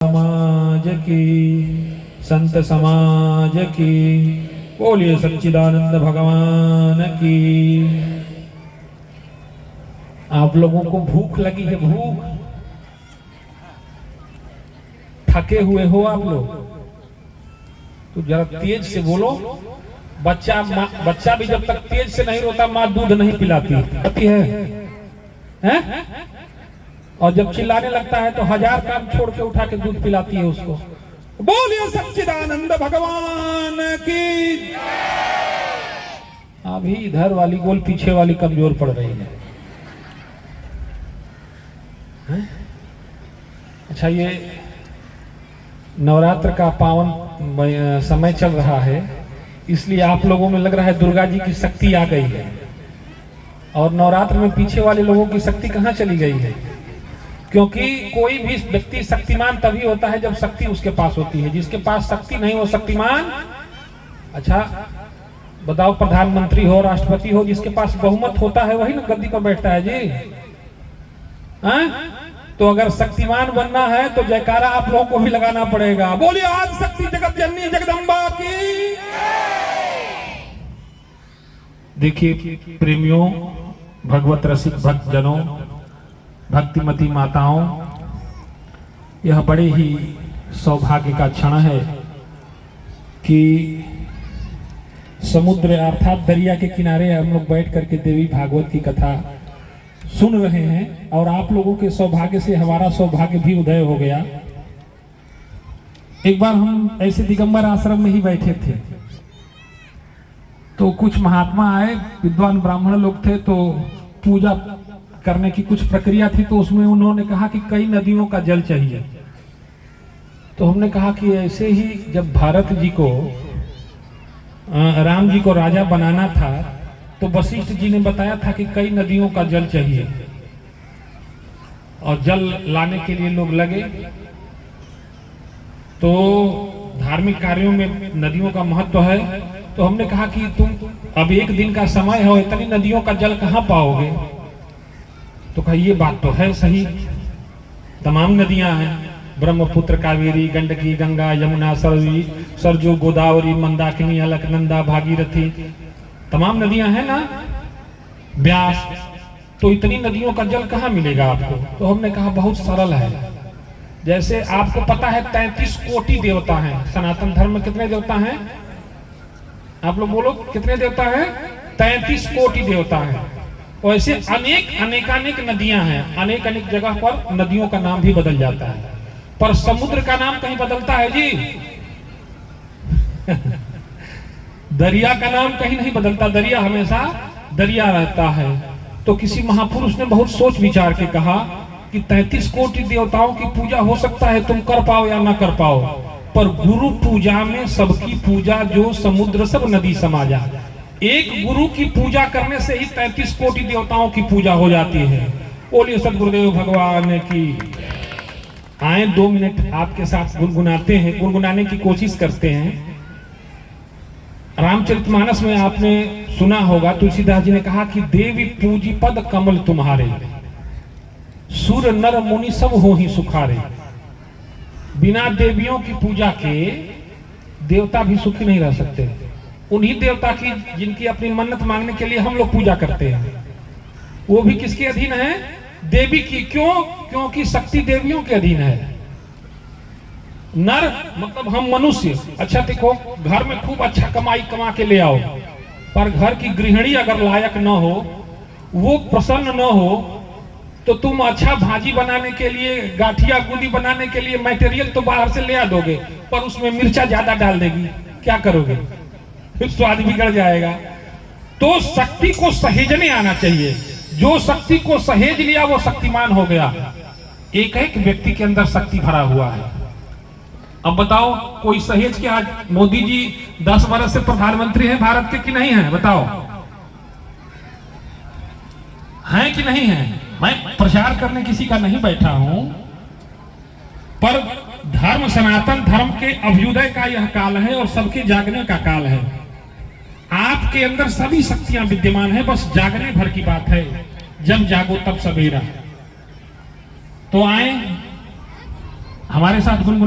समाज की, संत समाज की, बोलिए सच्चिदानंद भगवान की। आप लोगों को भूख लगी है? भूख, थके हुए हो आप लोग? तो जरा तेज से बोलो। बच्चा भी जब तक तेज से नहीं रोता माँ दूध नहीं पिलाती है? और जब चिल्लाने लगता है तो 1000 काम छोड़ के उठा के दूध पिलाती है उसको। बोलिए सच्चिदानंद भगवान की। अभी इधर वाली गोल पीछे वाली कमजोर पड़ रही है। अच्छा, ये नवरात्र का पावन समय चल रहा है, इसलिए आप लोगों में लग रहा है दुर्गा जी की शक्ति आ गई है। और नवरात्र में पीछे वाले लोगों की शक्ति कहाँ चली गई है? क्योंकि कोई भी व्यक्ति शक्तिमान तभी होता है जब शक्ति उसके पास होती है। जिसके पास शक्ति नहीं हो शक्तिमान। अच्छा बताओ, प्रधानमंत्री हो, राष्ट्रपति हो, जिसके पास बहुमत होता है वही ना गद्दी पर बैठता है जी। तो अगर शक्तिमान बनना है तो जयकारा आप लोगों को भी लगाना पड़ेगा। बोलिए आज शक्ति जगत जननी जगदम्बा की। देखिए प्रेमियों, भगवत रसिक भक्तजनों, भक्तिमती माताओं, यह बड़े ही सौभाग्य का क्षण है कि समुद्र अर्थात दरिया के किनारे हम लोग बैठ करके देवी भागवत की कथा सुन रहे हैं। और आप लोगों के सौभाग्य से हमारा सौभाग्य भी उदय हो गया। एक बार हम ऐसे दिगंबर आश्रम में ही बैठे थे, तो कुछ महात्मा आए, विद्वान ब्राह्मण लोग थे, तो पूजा करने की कुछ प्रक्रिया थी। तो उसमें उन्होंने कहा कि कई नदियों का जल चाहिए। तो हमने कहा कि ऐसे ही जब भारत जी को राम जी को राजा बनाना था तो वशिष्ठ जी ने बताया था कि कई नदियों का जल चाहिए, और जल लाने के लिए लोग लगे। तो धार्मिक कार्यों में नदियों का महत्व है। तो हमने कहा कि तुम अब एक दिन का समय है, इतनी नदियों का जल कहाँ पाओगे? तो कहा ये बात तो है सही, तमाम नदियां हैं, ब्रह्मपुत्र, कावेरी, गंडकी, गंगा, यमुना, सरजू, गोदावरी, मंदाकिनी, अलकनंदा, भागीरथी, तमाम नदियां हैं ना, व्यास। तो इतनी नदियों का जल कहाँ मिलेगा आपको? तो हमने कहा बहुत सरल है। जैसे आपको पता है 33 कोटि देवता हैं। सनातन धर्म में कितने देवता हैं? आप लोग बोलो कितने देवता हैं? 33 कोटि देवता हैं। वैसे अनेक नदियां हैं। अनेक जगह पर नदियों का नाम भी बदल जाता है, पर समुद्र का नाम कहीं बदलता है जी? दरिया का नाम कहीं नहीं बदलता, दरिया हमेशा दरिया रहता है। तो किसी महापुरुष ने बहुत सोच विचार के कहा कि 33 कोटि देवताओं की पूजा हो सकता है तुम कर पाओ या ना कर पाओ, पर गुरु पूजा में सबकी पूजा जो समुद्र सब नदी समा जाए। एक गुरु की पूजा करने से ही 33 कोटि देवताओं की पूजा हो जाती है। बोलिए सद्गुरुदेव भगवान की। आए 2 मिनट आपके साथ गुनगुनाते हैं, गुनगुनाने की कोशिश करते हैं। रामचरितमानस में आपने सुना होगा, तुलसीदास जी ने कहा कि देवी पूजी पद कमल तुम्हारे, सुर नर मुनि सब हो ही सुखारे। बिना देवियों की पूजा के देवता भी सुखी नहीं रह सकते। उन्हीं देवता की जिनकी अपनी मन्नत मांगने के लिए हम लोग पूजा करते हैं, वो भी किसके अधीन है? देवी की। क्यों? क्योंकि शक्ति देवियों के अधीन है। नर मतलब हम मनुष्य। अच्छा देखो, घर में खूब अच्छा कमा के ले आओ, पर घर की गृहिणी अगर लायक न हो, वो प्रसन्न न हो, तो तुम अच्छा भाजी बनाने के लिए, गाठिया गुदी बनाने के लिए मटेरियल तो बाहर से ले आ दोगे, पर उसमें मिर्चा ज्यादा डाल देगी, क्या करोगे? फिर स्वाद बिगड़ जाएगा। तो शक्ति को सहेजने आना चाहिए। जो शक्ति को सहेज लिया वो शक्तिमान हो गया। एक व्यक्ति के अंदर शक्ति भरा हुआ है। अब बताओ, कोई सहेज के आज मोदी जी 10 वर्ष से प्रधानमंत्री हैं भारत के कि नहीं है? बताओ, हैं कि नहीं है? मैं प्रचार करने किसी का नहीं बैठा हूं, पर धर्म, सनातन धर्म के अभ्युदय का यह काल है और सबके जागने का काल है। आपके अंदर सभी शक्तियां विद्यमान है, बस जागने भर की बात है। जब जागो तब सवेरा। तो आए हमारे साथ गुनगुना